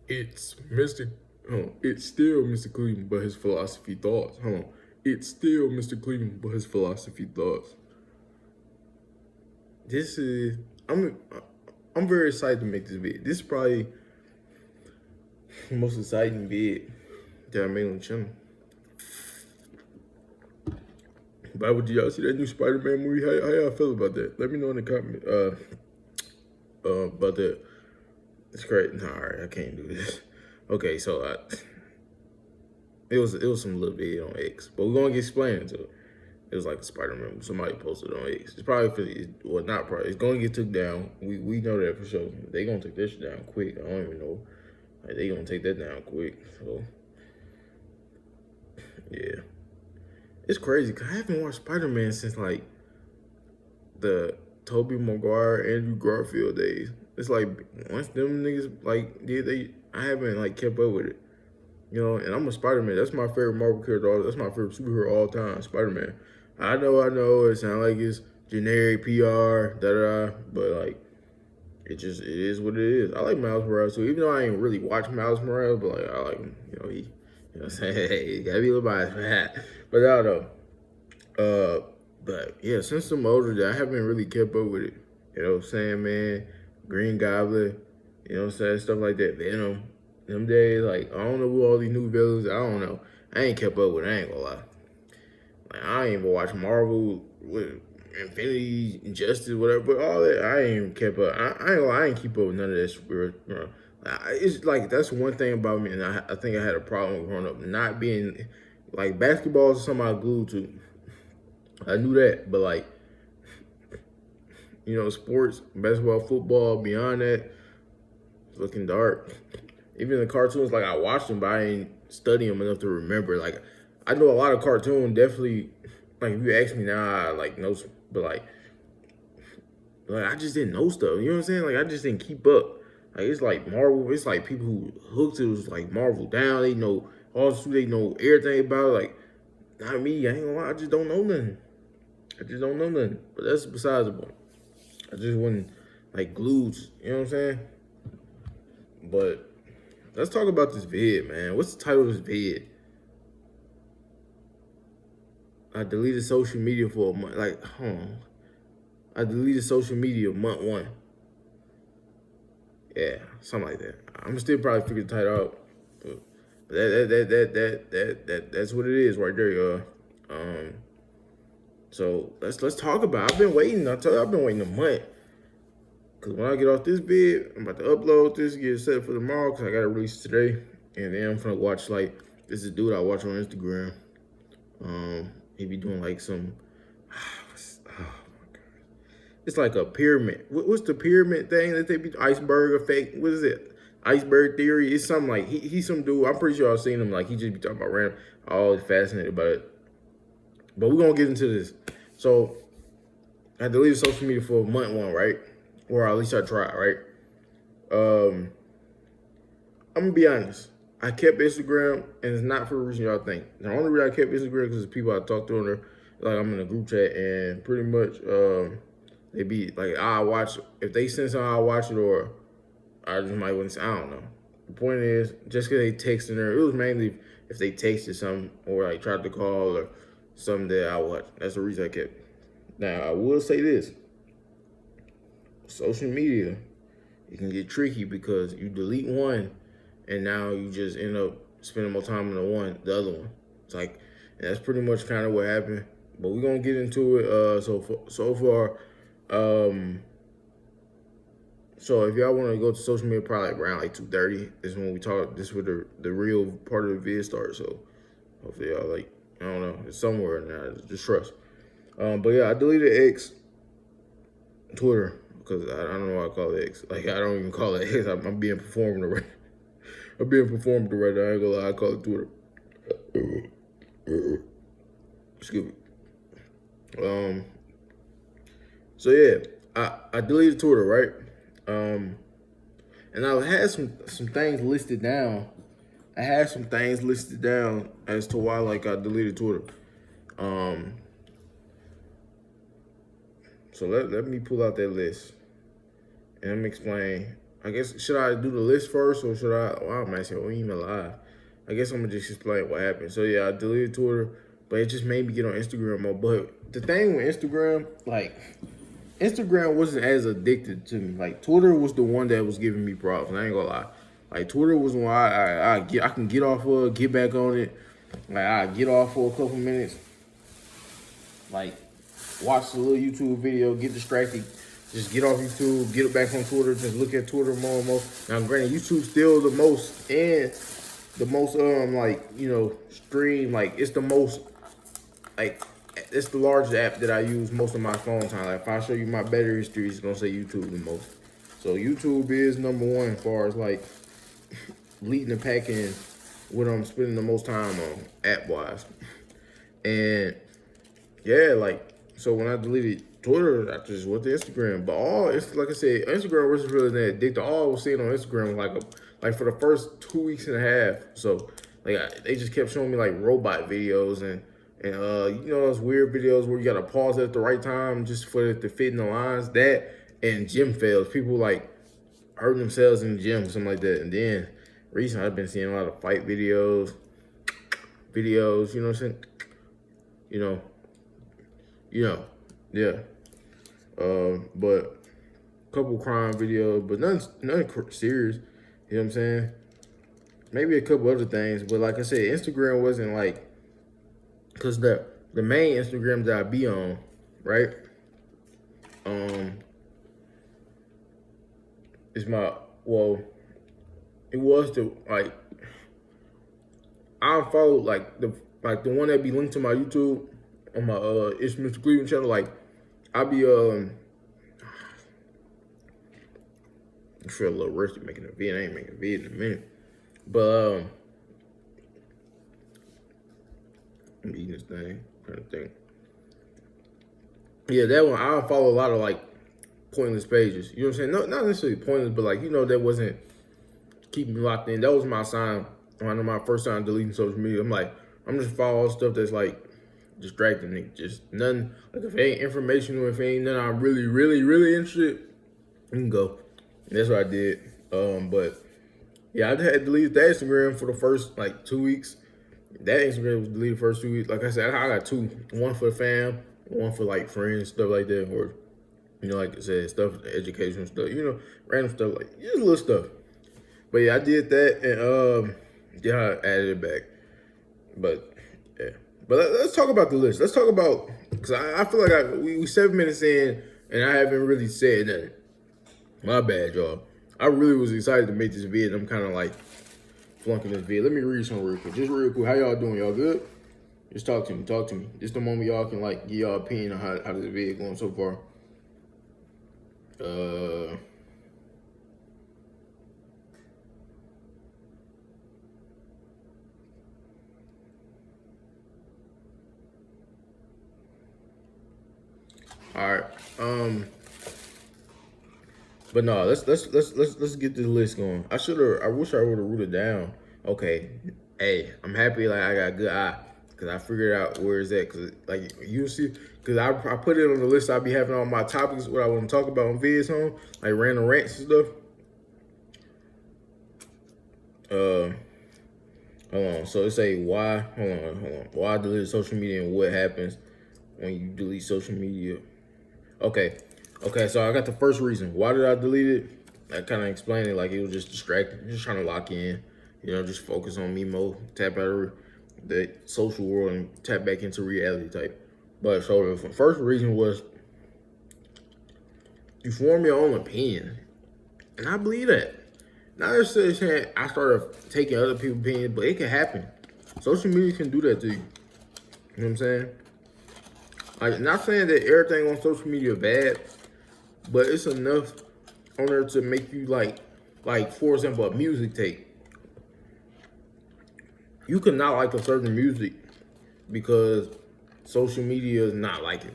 It's Mr. It's still Mr. Cleveland, but his philosophy thoughts. Hold on. It's still Mr. Cleveland, but his philosophy thoughts. This is I'm very excited to make this vid. This is probably the most exciting vid that I made on the channel. But did y'all see that new Spider-Man movie? How y'all feel about that? Let me know in the comment. About that. It's great. Nah, all right, I can't do this. Okay, so it was some little video on X, but we're gonna get explained into it. It was like a Spider-Man movie. Somebody posted on X. It's probably well, not probably. It's gonna get took down. We know that for sure. They gonna take this shit down quick. I don't even know. Like, they gonna take that down quick. So yeah, it's crazy. Cause I haven't watched Spider-Man since like the Tobey Maguire, Andrew Garfield days. It's like once them niggas like I haven't like kept up with it. You know, and I'm a Spider-Man. That's my favorite Marvel character. That's my favorite superhero all time, Spider-Man. I know, it sounds like it's generic PR, but like, it is what it is. I like Miles Morales too, even though I ain't really watch Miles Morales, but like, I like him. You know, what I'm saying? Hey, gotta be a little biased for that. But I don't know. But yeah, since I'm older, I haven't really kept up with it. You know what I'm saying, man? Green Goblin, you know what I'm saying? Stuff like that. Venom. Them days, like, I don't know who all these new villains, I don't know. I ain't kept up with it, I ain't gonna lie. Like, I ain't even watch Marvel with Infinity, Injustice, whatever, but all that, I ain't even kept up. I ain't gonna lie, I ain't keep up with none of that spirit. You know. It's like, that's one thing about me, and I think I had a problem growing up, not being, like, basketball is something I glued to. I knew that, but like, you know, sports, basketball, football, beyond that, it's looking dark. Even the cartoons, like I watched them, but I ain't study them enough to remember. Like, I know a lot of cartoons, definitely. Like, if you ask me now, I like know, but like I just didn't know stuff. You know what I'm saying? Like, I just didn't keep up. Like, it's like Marvel. It's like people who hooked to it, like Marvel down. They know all the they know everything about it. Like, not me. I ain't gonna lie. I just don't know nothing. I just don't know nothing. But that's besides the point. I just wasn't like glued. You know what I'm saying? But let's talk about this vid, man. What's the title of this vid? I deleted social media for a month. Like, I deleted social media month one. Yeah, something like that. I'm still probably figure the title out. But that's what it is right there, y'all. So let's talk about it. I've been waiting. I tell you, I've been waiting a month. Cause when I get off this vid, I'm about to upload this, get it set for tomorrow, cause I gotta release today. And then I'm gonna watch like this is a dude I watch on Instagram. He be doing like some oh my god. It's like a pyramid. What's the pyramid thing that they be iceberg effect? What is it? Iceberg theory? It's something like he's some dude. I'm pretty sure I've seen him, like he just be talking about random. I'm always fascinated about it. But we're gonna get into this. So I deleted social media for month one, right? Or at least I tried, right? I'm gonna be honest. I kept Instagram, and it's not for the reason y'all think. The only reason I kept Instagram because the people I talk to on there, like I'm in a group chat, and pretty much they be like, I watch if they send something, I'll watch it, or I just might wouldn't. I don't know. The point is, just because they texted her, it was mainly if they texted something or like tried to call or something that I watch. That's the reason I kept. Now I will say this: social media, it can get tricky because you delete one and now you just end up spending more time on the other one. It's like, and that's pretty much kind of what happened. But we're gonna get into it. So far, so if y'all want to go to social media, probably like around like 2:30 is when we talk. This is where the real part of the vid starts. So hopefully y'all like, I don't know, it's somewhere in there. Just trust. But yeah, I deleted X, Twitter, because I don't know why I call it X. Like, I don't even call it X. I'm being performed right. I'm being performed right now. I ain't gonna lie, I call it Twitter. Excuse me. So yeah, I deleted Twitter, right? And I had some things listed down. I had some things listed down as to why like I deleted Twitter. So let me pull out that list and let me explain I guess, should I do the list first or should I? Wow, I'm actually on email live. I guess I'm gonna just explain what happened. So yeah, I deleted Twitter, but it just made me get on Instagram more. But the thing with Instagram, like Instagram wasn't as addicted to me. Like Twitter was the one that was giving me problems. I ain't gonna lie. Like Twitter was one I can get off of, get back on it. Like I get off for a couple minutes, like watch a little YouTube video, get distracted, just get off YouTube, get it back on Twitter, just look at Twitter more and more. Now granted, YouTube's still the most and the most like, you know, stream, like it's the most, like it's the largest app that I use most of my phone time. Like if I show you my better history, it's gonna say YouTube the most. So YouTube is number one as far as like leading the pack in what I'm spending the most time on app wise. And yeah, like so when I deleted Twitter, I just went to Instagram. But all it's like I said, Instagram wasn't really that addictive. All I was seeing on Instagram was like for the first 2 weeks and a half. So like they just kept showing me like robot videos and you know those weird videos where you gotta pause at the right time just for it to fit in the lines. That and gym fails. People like hurting themselves in the gym or something like that. And then recently I've been seeing a lot of fight videos, you know what I'm saying? You know, yeah. But a couple crime videos, but nothing serious. You know what I'm saying? Maybe a couple other things, but like I said, Instagram wasn't like, cause the main Instagram that I be on, right? Is my it was the like I followed like the one that be linked to my YouTube on my It's Mr. Cleveland channel. Like I be I feel a little rusty making a vid. I ain't making a vid in a minute. But I'm eating this thing, trying to think. Yeah, that one I follow a lot of like pointless pages. You know what I'm saying? No, not necessarily pointless, but like, you know, that wasn't keeping me locked in. That was my sign. I know my first time deleting social media. I'm like, I'm just following stuff that's like distracting me. Just nothing. Like if it ain't informational, if it ain't nothing I'm really, really, really interested, you can go. And that's what I did. But yeah, I had deleted that Instagram for the first like 2 weeks. That Instagram was deleted the first 2 weeks. Like I said, I got two. One for the fam, one for like friends, stuff like that. Or, you know, like I said, stuff, educational stuff, you know, random stuff, like just little stuff. But yeah, I did that and yeah, I added it back. But yeah. But let's talk about the list. Let's talk about, because I feel like we 7 minutes in and I haven't really said nothing. My bad, y'all. I really was excited to make this video. I'm kind of like flunking this video. Let me read some real quick. Just real quick. How y'all doing? Y'all good? Just talk to me. Talk to me. Just the moment y'all can like give y'all opinion on how this video going so far. All right. But no, let's get this list going. I wish I would have wrote it down. Okay. Hey, I'm happy like I got a good eye. Cause I figured out where it's at. Cause like you see, cause I put it on the list I be having on my topics, what I want to talk about on videos home, like random rants and stuff. Hold on. So it say why, hold on. Why delete social media and what happens when you delete social media. Okay, so I got the first reason. Why did I delete it? I kind of explained it like it was just distracting, just trying to lock in, you know, just focus on me more, tap out of the social world and tap back into reality type. But so the first reason was you form your own opinion. And I believe that. Not necessarily saying I started taking other people's opinions, but it can happen. Social media can do that to you. You know what I'm saying? Like, not saying that everything on social media is bad, but it's enough on there to make you like for example, a music tape. You could not like a certain music because social media is not like it.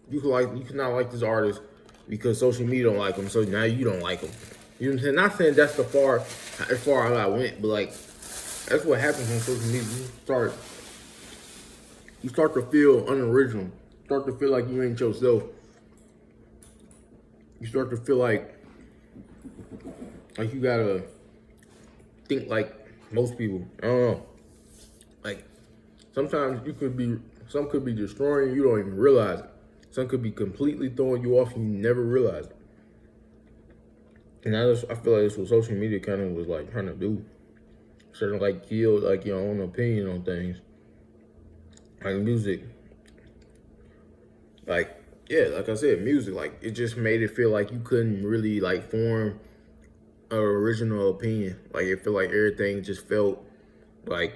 You could not like this artist because social media don't like them, so now you don't like them. You know what I'm saying? Not saying that's as far as I went, but like that's what happens on social media. You start to feel unoriginal. Start to feel like you ain't yourself. You start to feel like like you gotta think like most people. I don't know. Like sometimes some could be destroying you, you don't even realize it. Some could be completely throwing you off and you never realize it. And I feel like that's what social media kind of was like trying to do. Sort of like kill like your own opinion on things. Like music. Like, yeah, like I said, music, like it just made it feel like you couldn't really like form an original opinion. Like it felt like everything just felt like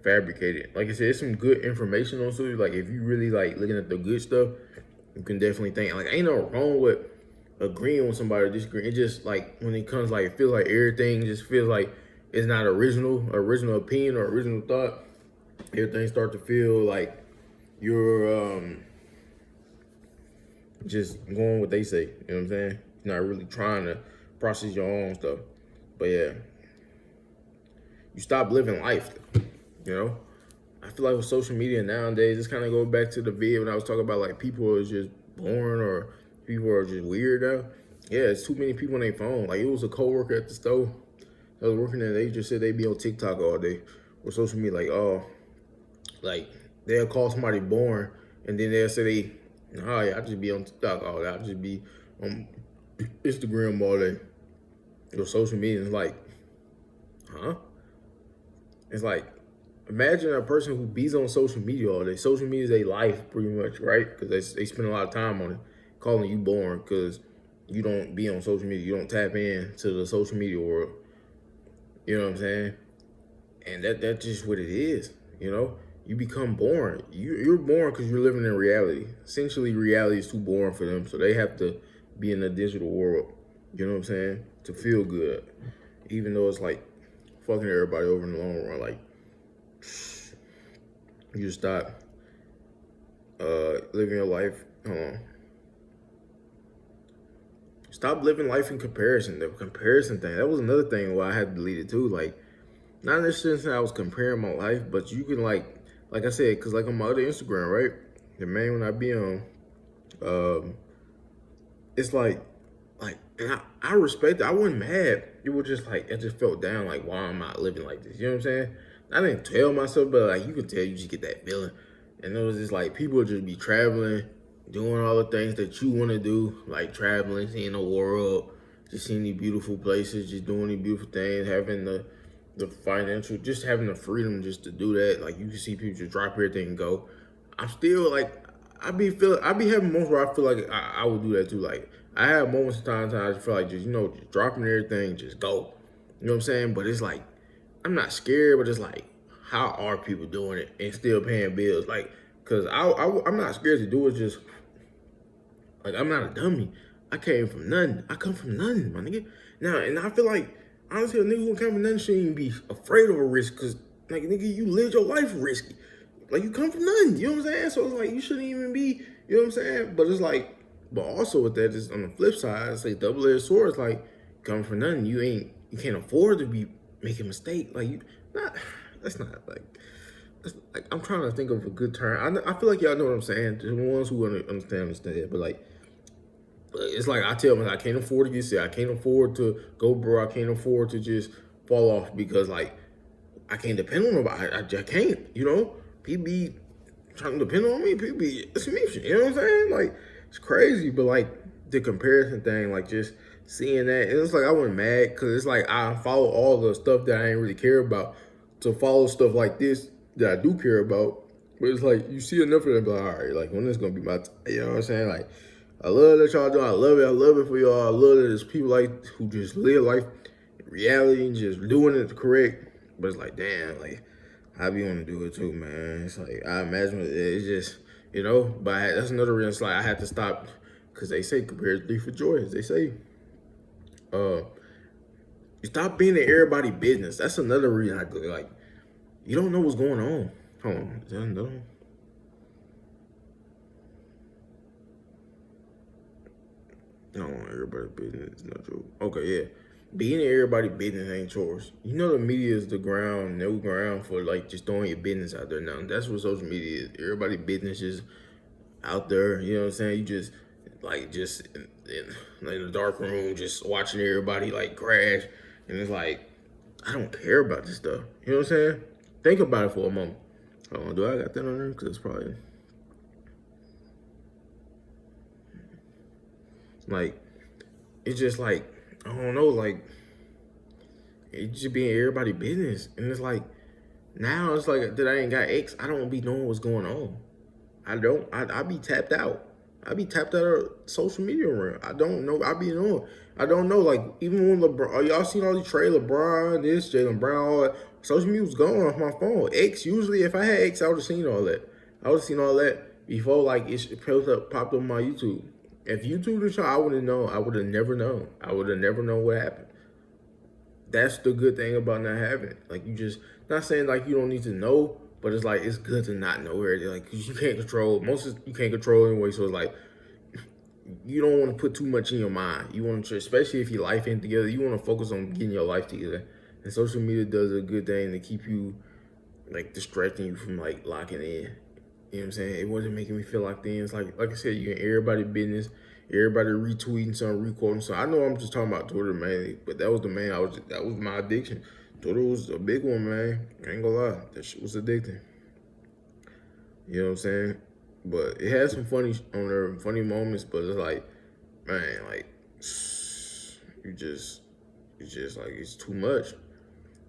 fabricated. Like I said, it's some good information on social. Like if you really like looking at the good stuff, you can definitely think like ain't no wrong with agreeing with somebody or disagreeing. It just like when it comes like it feels like everything just feels like it's not original opinion or original thought. Everything start to feel like you're just going what they say. You know what I'm saying? You're not really trying to process your own stuff. But yeah, you stop living life. You know, I feel like with social media nowadays, it's kind of go back to the video when I was talking about like people are just boring or people are just weird now. Yeah, it's too many people on their phone. Like it was a coworker at the store that was working there. They just said they be on TikTok all day or social media. Like, oh, like they'll call somebody boring and then they'll say oh yeah, I just be on TikTok all day. I just be on Instagram all day. Or social media. It's like, huh? It's like, imagine a person who bees on social media all day. Social media is their life, pretty much, right? Because they spend a lot of time on it, calling you boring because you don't be on social media. You don't tap in to the social media world. You know what I'm saying? And that's just what it is. You know, you become boring. You're boring because you're living in reality. Essentially, reality is too boring for them, so they have to be in the digital world. You know what I'm saying? To feel good, even though it's like fucking everybody over in the long run. Like you just stop living your life. Stop living life in comparison. The comparison thing. That was another thing why I had to delete it too. Like, not in the sense that I was comparing my life, but you can like I said, cause like on my other Instagram, right? The main one I be on, it's like, and I respect it. I wasn't mad. It was just like, I just felt down. Like, why am I living like this? You know what I'm saying? I didn't tell myself, but like you could tell, you just get that feeling. And it was just like people would just be traveling, doing all the things that you want to do, like traveling, seeing the world, just seeing these beautiful places, just doing these beautiful things, having the financial, just having the freedom just to do that. Like you can see people just drop everything and go. I'm still like, I be having moments where I feel like I would do that too. Like I have moments of times I just feel like just, just dropping everything, just go. You know what I'm saying? But it's like, I'm not scared, but it's like, how are people doing it and still paying bills? Like, cause I'm not scared to do it. Just like, I'm not a dummy. I came from nothing. I come from nothing, my nigga. Now, and I feel like, honestly, a nigga who come from nothing shouldn't even be afraid of a risk. Cause like, nigga, you lived your life risky. Like, you come from nothing. You know what I'm saying? So it's like, you shouldn't even be, you know what I'm saying? But it's like, but also with that, is on the flip side, it's like double-edged sword. It's like, coming from nothing, you can't afford to be making a mistake. Like, that's not like, I'm trying to think of a good term. I feel like y'all know what I'm saying. The ones who understand it. But like, it's like I tell them, I can't afford to get sick. I can't afford to go broke. I can't afford to just fall off because like, I can't depend on nobody. I can't, you know? People be trying to depend on me. People be, it's me, you know what I'm saying? Like, it's crazy. But like, the comparison thing, like just seeing that, and it's like I went mad because it's like I follow all the stuff that I ain't really care about to follow stuff like this that I do care about. But it's like you see enough of them, like, all right, like when is gonna be my time? You know what I'm saying? Like, I love that y'all doing. I love it for y'all. I love that there's people like who just live life in reality and just doing it correct. But it's like, damn, like I be want to do it too, man. It's like I imagine it's just, but that's another reason. It's like I had to stop because they say comparison for joy. They say, you stop being in everybody's business. That's another reason I go like, you don't know what's going on. Hold on, is that another one? No, everybody's business is not true. Okay, yeah. Being in everybody's business ain't chores. You know the media is the no ground for like just throwing your business out there now. That's what social media is. Everybody's business is out there, you know what I'm saying? You just like just in the dark room, just watching everybody like crash, and it's like I don't care about this stuff. You know what I'm saying? Think about it for a moment. Oh, do I got that on there? Because it's probably like it's just like I don't know, like it just being everybody business, and it's like now it's like that I ain't got X. I don't be knowing what's going on. I don't. I be tapped out. I be tapped out of social media around. I don't know. I be knowing. I don't know. Like even when LeBron, y'all seen all these trade LeBron, this Jaylen Brown, all that. Social media was gone off my phone. X usually, if I had X, I would have seen all that. I would have seen all that before like it popped up on my YouTube. If YouTube was show, I would have known. I would have never known. I would have never known what happened. That's the good thing about not having it. Like you just not saying like you don't need to know, but it's like it's good to not know everything. Like 'cause you can't control you can't control anyway. So it's like you don't want to put too much in your mind. You want to, especially if your life ain't together, you want to focus on getting your life together. And social media does a good thing to keep you like distracting you from like locking in. You know what I'm saying? It wasn't making me feel locked in. It's like I said, you can everybody business, everybody retweeting something, requoting something. I know I'm just talking about Twitter mainly, but that was the main. That was my addiction. Twitter was a big one, man. I ain't gonna lie, that shit was addicting. You know what I'm saying? But it had some funny on there, funny moments. But it's like, man, like it's just like it's too much.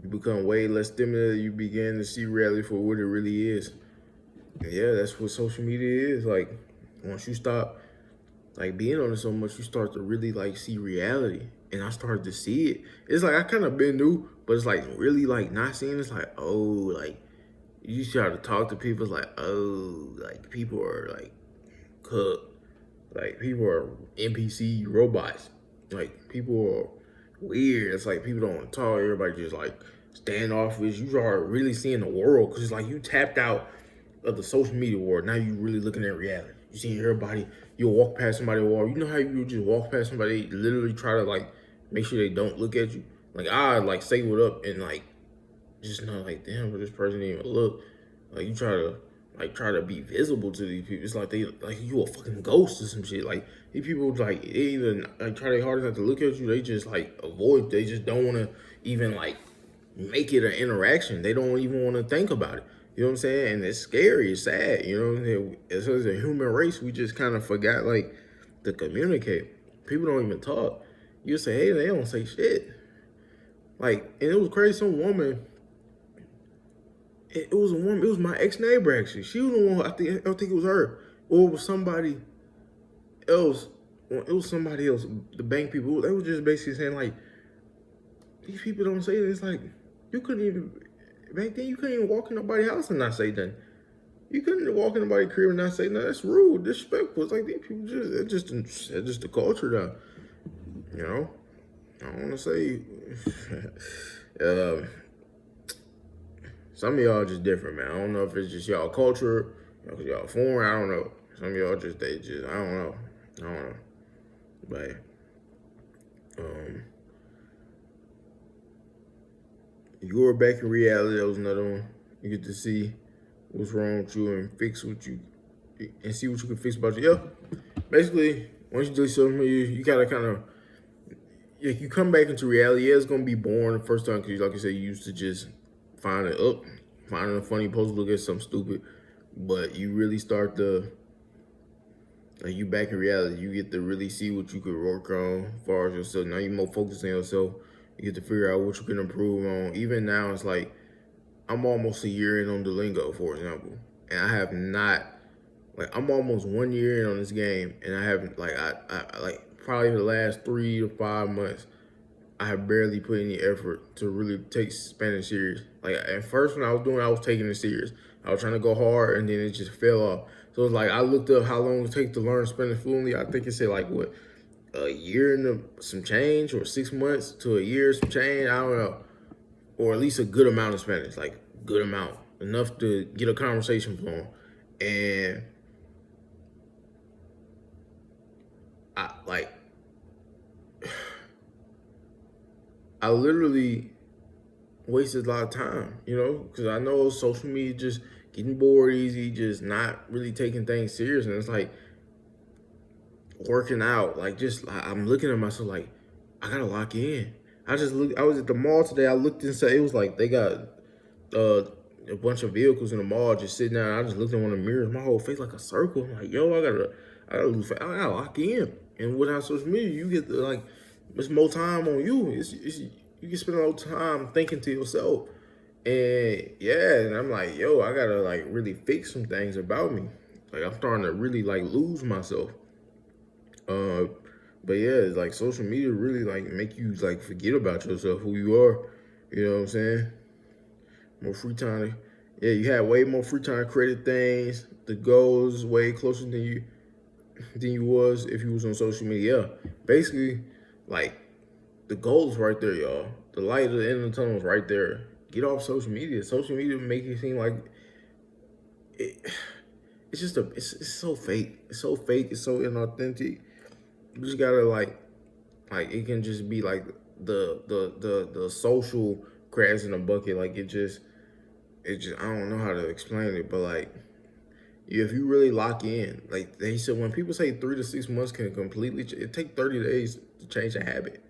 You become way less stimulated. You begin to see reality for what it really is. And yeah, that's what social media is. Like once you stop like being on it so much, you start to really like see reality. And I started to see it. It's like I kind of been new, but it's like really like not seeing. It's like like you try to talk to people. It's like like people are like cooked. Like people are NPC robots. Like people are weird. It's like people don't want to talk. Everybody just like standoffish. You are really seeing the world because it's like you tapped out of the social media world. Now you really looking at reality. You see everybody. You'll walk past somebody or you know how you just walk past somebody, literally try to like make sure they don't look at you. Like I like say what up and like just not like damn, but this person didn't even look. Like you try to be visible to these people. It's like they like you a fucking ghost or some shit. Like these people like they either like try their hardest not to look at you. They just like avoid. They just don't want to even like make it an interaction. They don't even want to think about it. You know what I'm saying? And it's scary. It's sad. You know what I'm saying? As a human race, we just kind of forgot like to communicate. People don't even talk. You say, hey, they don't say shit. Like, and it was crazy. Some woman. It was a woman. It was my ex neighbor actually. She was the one. I think it was her, or it was somebody else. It was somebody else. The bank people. They were just basically saying like, these people don't say this. It's like you couldn't even back then. You couldn't even walk in nobody's house and not say nothing. You couldn't walk in nobody's crib and not say nothing. That's rude, disrespectful. It's like these people it's just the culture now. You know, I don't want to say. Some of y'all just different, man. I don't know if it's just y'all culture, cause y'all foreign. I don't know. Some of y'all just I don't know. I don't know. But you are back in reality. That was another one. You get to see what's wrong with you and fix what you and see what you can fix about you. Yeah. Basically, once you do something, you gotta kind of you come back into reality. Yeah, it's gonna be boring the first time because, like I said, you used to just finding a funny post, look at something stupid, but you really start to like you back in reality. You get to really see what you could work on as far as yourself. Now you're more focused on yourself. You get to figure out what you can improve on. Even now, it's like I'm almost a year in on Duolingo, for example, and I have not like I'm almost 1 year in on this game, and I haven't like I like probably the last 3 to 5 months. I have barely put any effort to really take Spanish serious. Like at first when I was taking it serious. I was trying to go hard and then it just fell off. So it's like I looked up how long it takes to learn Spanish fluently. I think it said like what, a year and some change or 6 months to a year some change. I don't know. Or at least a good amount of Spanish, like good amount. Enough to get a conversation flowing. And I literally wasted a lot of time, you know, because I know social media just getting bored easy, just not really taking things serious. And it's like, working out. Like just I'm looking at myself like I gotta lock in. I just look. I was at the mall today. I looked inside. It was like they got uh, a bunch of vehicles in the mall just sitting down. I just looked in one of the mirrors. My whole face like a circle. I'm like, yo, I gotta lose. I gotta lock in. And without social media, you get the, like, it's more time on you. It's you can spend a lot of time thinking to yourself. And yeah, and I'm like, yo, I gotta like really fix some things about me. Like I'm starting to really like lose myself. Uh, but yeah, it's like social media really like make you like forget about yourself, who you are. You know what I'm saying? More free time. Yeah, you have way more free time to create things. The goals way closer than you was if you was on social media. Yeah, basically, like the goals right there, y'all. The light at the end of the tunnel is right there. Get off social media. Social media make it seem like it, it's just it's so fake. It's so fake. It's so inauthentic. You just gotta like it can just be like the social crabs in a bucket. Like it just I don't know how to explain it, but like if you really lock in, like they said, when people say 3 to 6 months can completely, it take 30 days to change a habit.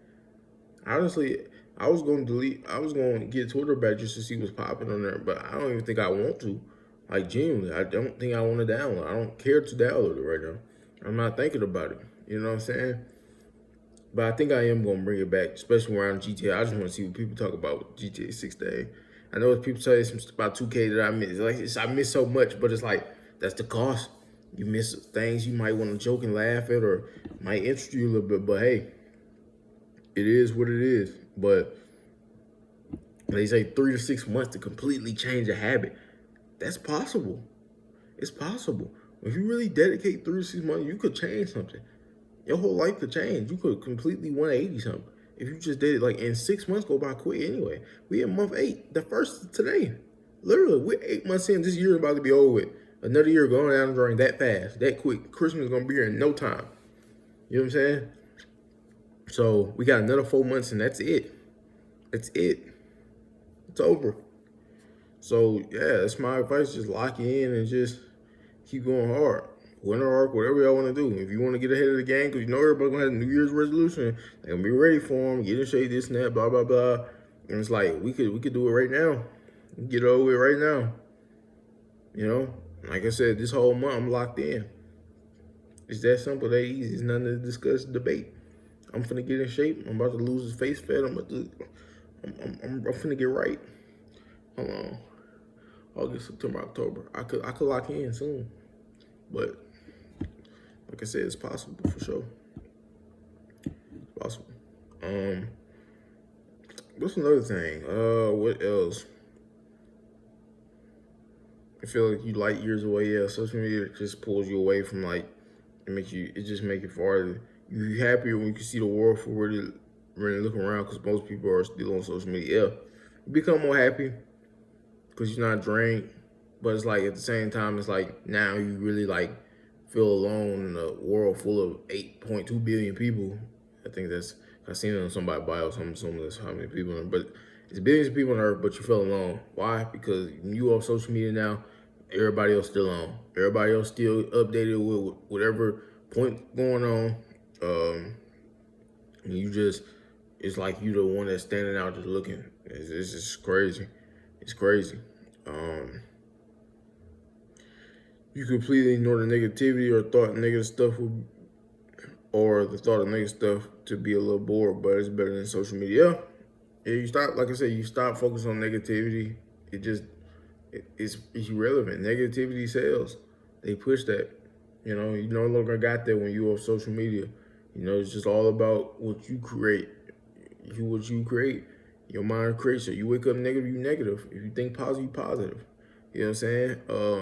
Honestly, I was going to delete, I was going to get Twitter back just to see what's popping on there, but I don't even think I want to. Like, genuinely, I don't think I want to download. I don't care to download it right now. I'm not thinking about it. You know what I'm saying? But I think I am going to bring it back, especially around GTA. I just want to see what people talk about with GTA 6 Day. I know people say it's about 2K that I miss. Like, I miss so much, but it's like, that's the cost. You miss things you might want to joke and laugh at or might interest you a little bit, but hey, it is what it is. But they say 3 to 6 months to completely change a habit. That's possible. It's possible. If you really dedicate 3 to 6 months, you could change something. Your whole life could change. You could completely 180 something. If you just did it, like, in 6 months go by quick anyway. We in month 8, the first today. Literally, we're 8 months in. This year is about to be over with. Another year going down the drain that fast, that quick. Christmas is gonna be here in no time. You know what I'm saying? So we got another 4 months and that's it. That's it. It's over. So yeah, that's my advice. Just lock in and just keep going hard. Winter arc, whatever y'all want to do. If you want to get ahead of the game, because you know everybody's gonna have a New Year's resolution, they're gonna be ready for them. Get in shape, this and that, blah blah blah. And it's like we could do it right now. Get it over with right now. You know, like I said, this whole month I'm locked in. It's that simple, that easy. It's nothing to discuss, debate. I'm finna get in shape. I'm about to lose this face fat. I'm finna get right. Hold on. August, September, October. I could lock in soon. But like I said, it's possible for sure. It's possible. What's another thing? What else? I feel like you light years away. Yeah, social media just pulls you away from like it just make it farther. You happier when you can see the world for really look around because most people are still on social media. Yeah, you become more happy because you're not drained. But it's like at the same time, it's like now you really like feel alone in a world full of 8.2 billion people. I think that's I seen it on somebody's bio. So I'm assuming that's how many people. But it's billions of people on Earth, but you feel alone. Why? Because you on social media now. Everybody else still on. Everybody else still updated with whatever point going on. And you just, it's like you the one that's standing out just looking. It's just crazy. It's crazy. You completely ignore the negativity or thought negative stuff or the thought of negative stuff to be a little bored, but it's better than social media. Yeah, you stop, like I said, you stop focusing on negativity. It's irrelevant. Negativity sells. They push that. You no longer got that when you off social media. It's just all about what you create. What you create. Your mind creates it. You wake up negative, you negative. If you think positive, you positive. You know what I'm saying?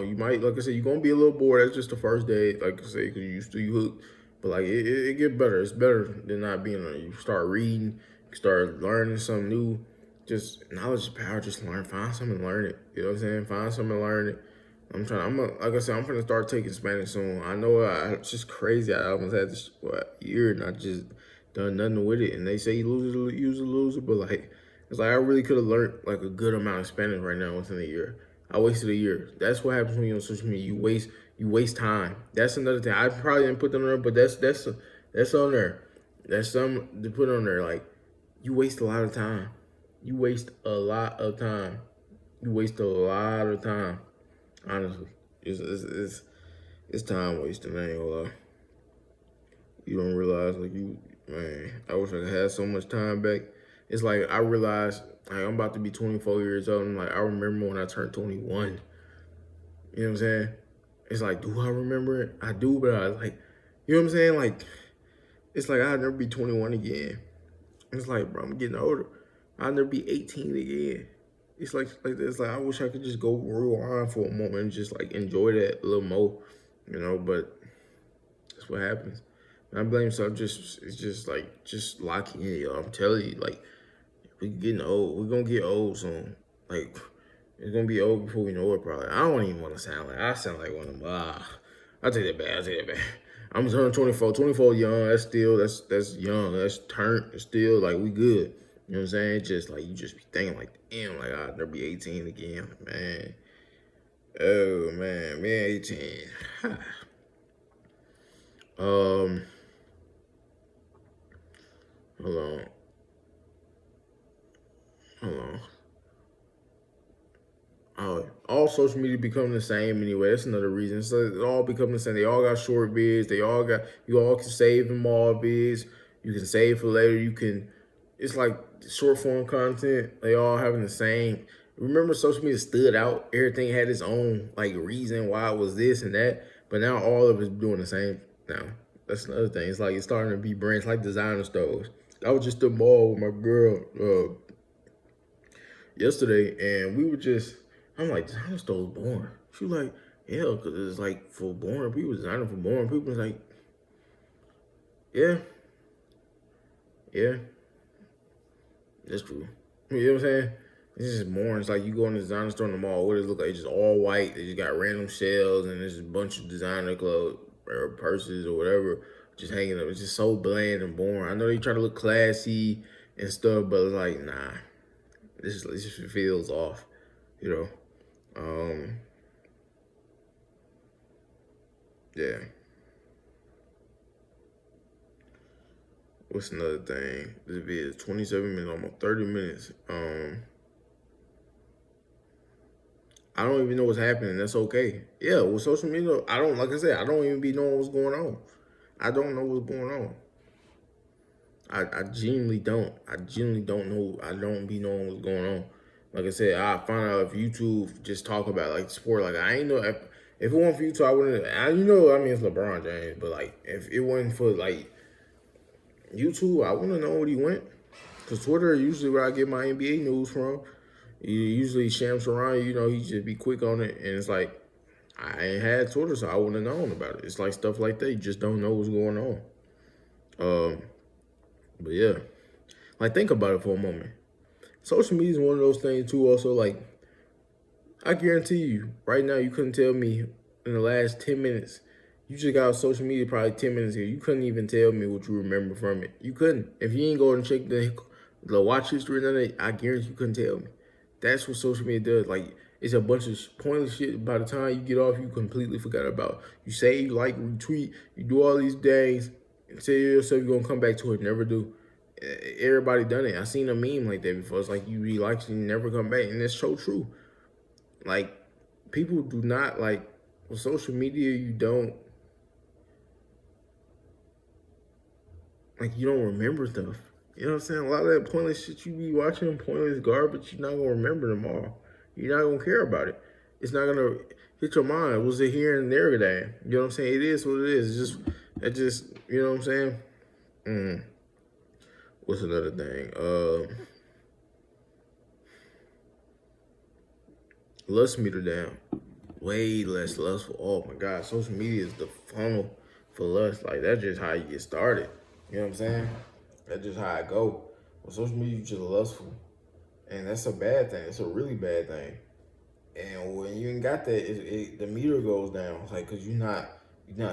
You might, like I said, you're gonna be a little bored. That's just the first day, like I say, because you hooked. But like it get better. It's better than not being on. You start reading, you start learning something new. Just knowledge is power. Just find something and learn it. You know what I'm saying? Find something and learn it. Like I said, I'm gonna start taking Spanish soon. I know it's just crazy. I almost had this year and I just done nothing with it. And they say you use a loser, but like it's like I really could have learned like a good amount of Spanish right now within a year. I wasted a year. That's what happens when you're on social media. You waste time. That's another thing. I probably didn't put them on there, but that's on there. That's something to put on there. Like, you waste a lot of time. You waste a lot of time. You waste a lot of time. Honestly, it's time wasting. I ain't gonna lie. You don't realize, like, man, I wish I could have so much time back. It's like I realized, like, I'm about to be 24 years old, and like I remember when I turned 21. You know what I'm saying? It's like, do I remember it? I do, but I like, you know what I'm saying? Like, it's like I'll never be 21 again. It's like, bro, I'm getting older. I'll never be 18 again. It's like I wish I could just go rewind for a moment and just like enjoy that a little more, you know. But that's what happens. And I blame myself. It's just like just locking in, yo. I'm telling you, like we getting old. We're gonna get old soon. Like it's gonna be old before we know it. Probably. I don't even want to sound like I sound like one of them. I take that back. I take that back. I'm turning 24. 24 young. That's young. That's turned. It's still like we good. You know what I'm saying? It's just like you just be thinking like, damn, like I'll never be 18 again, man. Oh man, 18. Hold on. Hold on. All social media become the same anyway. That's another reason. So it all become the same. They all got short vids. You all can save them all vids. You can save for later. It's like short form content. They all having the same. Remember, social media stood out. Everything had its own like reason why it was this and that. But now all of it's doing the same now. That's another thing. It's like it's starting to be brands like designer stores. I was just at the mall with my girl yesterday, and we were just. I'm like, designer stores boring. She was like, yeah, because it's like for boring people, designer for boring people. It's like, yeah, yeah, that's true. You know what I'm saying? It's just boring. It's like you go in the designer store in the mall. What does it look like? It's just all white. They just got random shelves and there's a bunch of designer clothes or purses or whatever just hanging up. It's just so bland and boring. I know they try to look classy and stuff, but it's like, nah, this just feels off, you know. Yeah. What's another thing? This video is 27 minutes, almost 30 minutes. I don't even know what's happening. That's okay. Yeah, with social media, like I said, I don't even be knowing what's going on. I don't know what's going on. I genuinely don't. I genuinely don't know. I don't be knowing what's going on. Like I said, I find out if YouTube just talk about like sport. Like I ain't know if it wasn't for YouTube, I wouldn't. I mean it's LeBron James, but like if it wasn't for like YouTube, I wouldn't know what he went. Cause Twitter usually where I get my NBA news from. Usually Shams around, you know, he just be quick on it, and it's like I ain't had Twitter, so I wouldn't have known about it. It's like stuff like that. You just don't know what's going on. But yeah, like think about it for a moment. Social media is one of those things too. Also, like I guarantee you, right now you couldn't tell me in the last 10 minutes. You just got on social media probably 10 minutes ago. You couldn't even tell me what you remember from it. You couldn't. If you ain't go and check the watch history and none of that, I guarantee you couldn't tell me. That's what social media does. Like, it's a bunch of pointless shit. By the time you get off, you completely forgot about. You save, like, retweet, you do all these things, and tell yourself you're gonna come back to it. Never do. Everybody done it. I seen a meme like that before. It's like you relax and you never come back, and it's so true. Like, people do not like with social media. You don't remember stuff. You know what I'm saying? A lot of that pointless shit you be watching, pointless garbage, you're not gonna remember them all. You're not gonna care about it. It's not gonna hit your mind. Was it here and there today? You know what I'm saying? It is what it is. It just, you know what I'm saying? What's another thing? Lust meter down. Way less lustful. Oh my God, social media is the funnel for lust. Like that's just how you get started. You know what I'm saying? That's just how I go. Well, social media is just lustful. And that's a bad thing. It's a really bad thing. And when you ain't got that, the meter goes down. It's like, cause you're not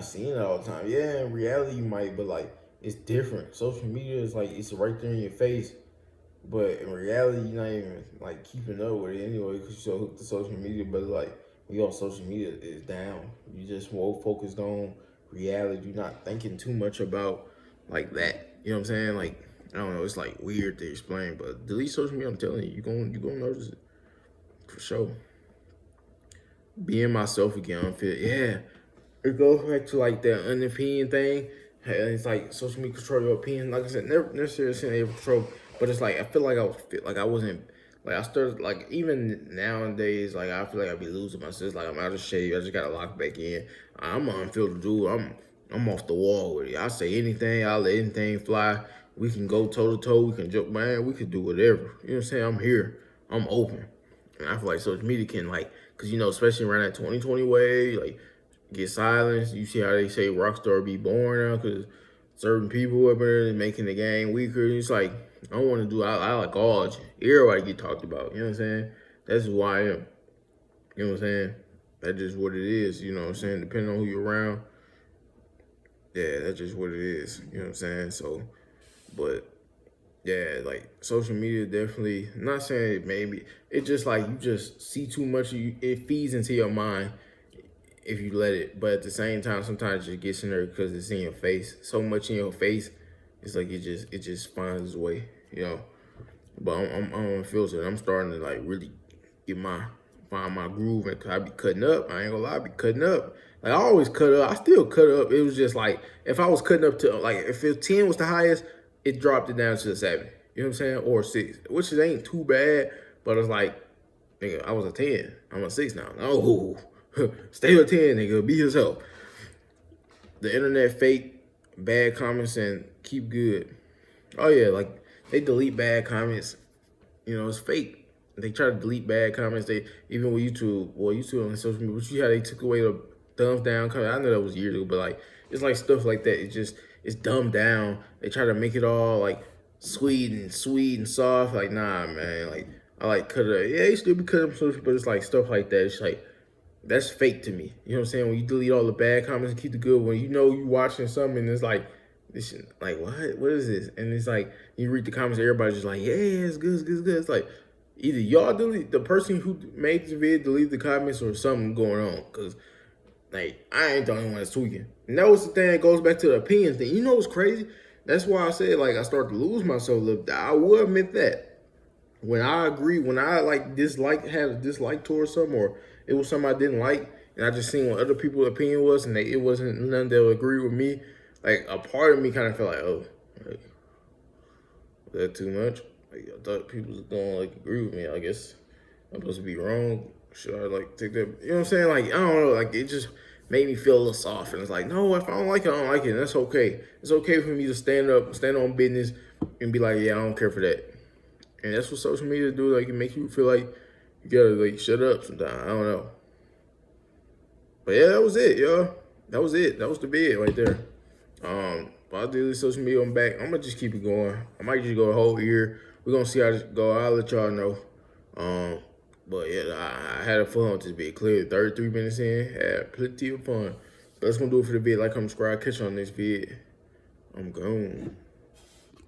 seeing it all the time. Yeah, in reality you might, but like it's different. Social media is like it's right there in your face. But in reality, you're not even like keeping up with it anyway because you're so hooked to social media. But like you on social media is down. You just more focused on reality. You're not thinking too much about like that. You know what I'm saying? Like, I don't know, it's like weird to explain, but delete social media, I'm telling you, you gonna notice it. For sure. Being myself again, I feel yeah. It goes back to like that unopinion thing. It's like social media control your opinion. Like I said, never necessarily saying they control, but it's like I feel like I wasn't like I started like even nowadays like I feel like I be losing my sense. Like I'm out of shape. I just gotta lock back in. I'm an unfiltered dude. I'm off the wall with it. I say anything. I let anything fly. We can go toe to toe. We can joke, man. We can do whatever. You know what I'm saying? I'm here. I'm open. And I feel like social media can like, cause especially around that 2020 way, like get silenced. You see how they say Rockstar be born now because certain people up there making the game weaker. It's like, I don't want to do, I like all, everybody get talked about. You know what I'm saying? That's who I am. You know what I'm saying? That's just what it is. You know what I'm saying? Depending on who you're around. Yeah, that's just what it is. You know what I'm saying? So, but yeah, like social media definitely, I'm not saying it maybe, it just like you just see too much, it feeds into your mind if you let it. But at the same time, sometimes it just gets in there because it's in your face. So much in your face, it's like it just finds its way, you know. But I'm unfiltered. I'm starting to like really find my groove, and cause I be cutting up. I ain't gonna lie, I be cutting up. Like I always cut up. I still cut up. It was just like if I was cutting up to like if 10 was the highest, it dropped it down to a 7. You know what I'm saying? Or 6, which ain't too bad. But it's like, nigga, I was a 10. I'm a 6 now. No, stay a 10, nigga. Be yourself. The internet fake, bad comments, and keep good. Oh yeah, like they delete bad comments. It's fake. They try to delete bad comments. They even with YouTube, well, YouTube on social media, but you see how they took away the thumbs down comment. I know that was years ago, but like it's like stuff like that. It's dumbed down. They try to make it all like sweet and soft. Like nah, man. Like I like cut it. Yeah, you still be cutting social, but it's like stuff like that. It's like that's fake to me. You know what I'm saying? When you delete all the bad comments and keep the good one, you watching something and it's like, this shit, like what is this? And it's like you read the comments, everybody's just like, yeah, it's good, it's good, it's good. It's like either y'all delete the person who made the video, delete the comments, or something going on. Cause like I ain't the only one that's tweaking. And that was the thing that goes back to the opinion thing. You know what's crazy? That's why I said like I start to lose myself a little bit. I will admit that. When I agree, when I like had a dislike towards something, or it was something I didn't like, and I just seen what other people's opinion was, and it wasn't none that would agree with me, like a part of me kind of felt like, oh, like, was that too much? Like I thought people was gonna like agree with me. I guess I'm supposed to be wrong. Should I like take that? You know what I'm saying? Like I don't know. Like it just made me feel a little soft, and it's like, no, if I don't like it, I don't like it. And that's okay. It's okay for me to stand up, stand on business, and be like, yeah, I don't care for that. And that's what social media do. Like, it makes you feel like you gotta, like, shut up sometimes. I don't know. But yeah, that was it, y'all. That was it. That was the bid right there. But I'll do this social media. I'm back. I'm gonna just keep it going. I might just go a whole year. We're gonna see how this go. I'll let y'all know. But yeah, I had a fun with this bid. Clear 33 minutes in. Had plenty of fun. But that's gonna do it for the bid. Like, comment, subscribe. Catch you on this vid. I'm gone.